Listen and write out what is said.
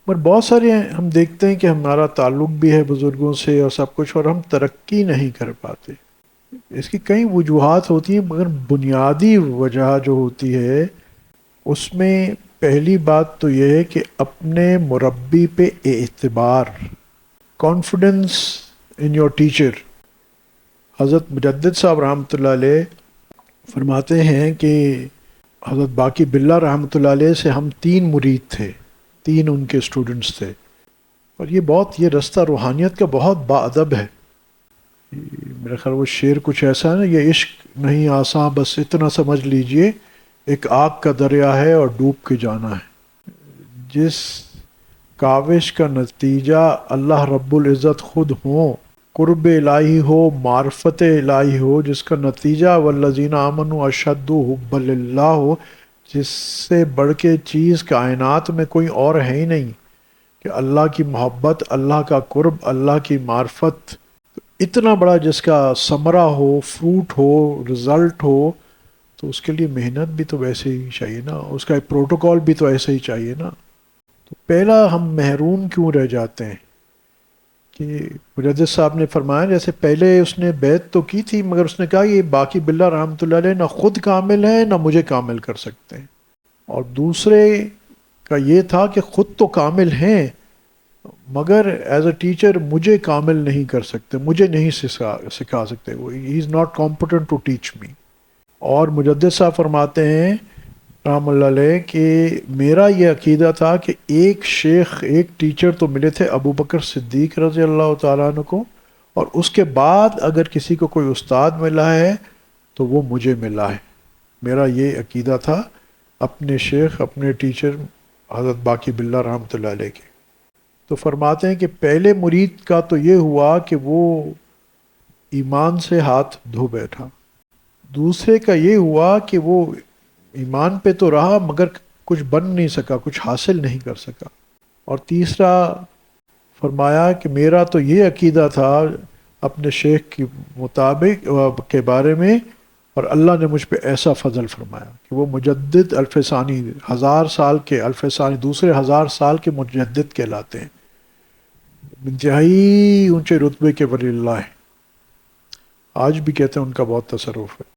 پر بہت سارے ہم دیکھتے ہیں کہ ہمارا تعلق بھی ہے بزرگوں سے اور سب کچھ، اور ہم ترقی نہیں کر پاتے۔ اس کی کئی وجوہات ہوتی ہیں، مگر بنیادی وجہ جو ہوتی ہے اس میں پہلی بات تو یہ ہے کہ اپنے مربی پہ اعتبار، کانفیڈنس ان یور ٹیچر۔ حضرت مجدد صاحب رحمۃ اللہ علیہ فرماتے ہیں کہ حضرت باقی باللہ رحمۃ اللہ علیہ سے ہم تین مرید تھے، تین ان کے اسٹوڈنٹس تھے، اور یہ رستہ روحانیت کا بہت باادب ہے۔ میرا خیال وہ شعر کچھ ایسا ہے نا، یہ عشق نہیں آساں بس اتنا سمجھ لیجئے، ایک آگ کا دریا ہے اور ڈوب کے جانا ہے۔ جس کاوش کا نتیجہ اللہ رب العزت خود ہوں، قرب الہی ہو، معرفت الہی ہو، جس کا نتیجہ والذین آمنوا اشد حبا للہ ہو، جس سے بڑھ کے چیز کائنات میں کوئی اور ہے ہی نہیں، کہ اللہ کی محبت، اللہ کا قرب، اللہ کی معرفت، اتنا بڑا جس کا ثمرہ ہو، فروٹ ہو، رزلٹ ہو، تو اس کے لیے محنت بھی تو ویسے ہی چاہیے نا، اس کا ایک پروٹوکول بھی تو ایسے ہی چاہیے نا۔ تو پہلا ہم محروم کیوں رہ جاتے ہیں کہ مجدد صاحب نے فرمایا جیسے پہلے اس نے بیعت تو کی تھی، مگر اس نے کہا یہ باقی باللہ رحمۃ اللہ علیہ نہ خود کامل ہے نہ مجھے کامل کر سکتے ہیں، اور دوسرے کا یہ تھا کہ خود تو کامل ہیں مگر ایز اے ٹیچر مجھے کامل نہیں کر سکتے، مجھے نہیں سکھا سکتے، وہ ہی is not competent to teach me. اور مجدد صاحب فرماتے ہیں رحم اللہ علیہ کہ میرا یہ عقیدہ تھا کہ ایک شیخ، ایک ٹیچر تو ملے تھے ابو بکر صدیق رضی اللہ تعالیٰ عنہ کو، اور اس کے بعد اگر کسی کو کوئی استاد ملا ہے تو وہ مجھے ملا ہے۔ میرا یہ عقیدہ تھا اپنے شیخ، اپنے ٹیچر حضرت باقی باللہ رحمۃ اللہ علیہ کے۔ تو فرماتے ہیں کہ پہلے مرید کا تو یہ ہوا کہ وہ ایمان سے ہاتھ دھو بیٹھا، دوسرے کا یہ ہوا کہ وہ ایمان پہ تو رہا مگر کچھ بن نہیں سکا، کچھ حاصل نہیں کر سکا، اور تیسرا فرمایا کہ میرا تو یہ عقیدہ تھا اپنے شیخ کے مطابق کے بارے میں، اور اللہ نے مجھ پہ ایسا فضل فرمایا کہ وہ مجدد الف ثانی، 1000 سال کے الف ثانی، دوسرے 1000 سال کے مجدد کہلاتے ہیں، انتہائی اونچے رتبے کے ولی اللہ ہیں، آج بھی کہتے ہیں ان کا بہت تصرف ہے۔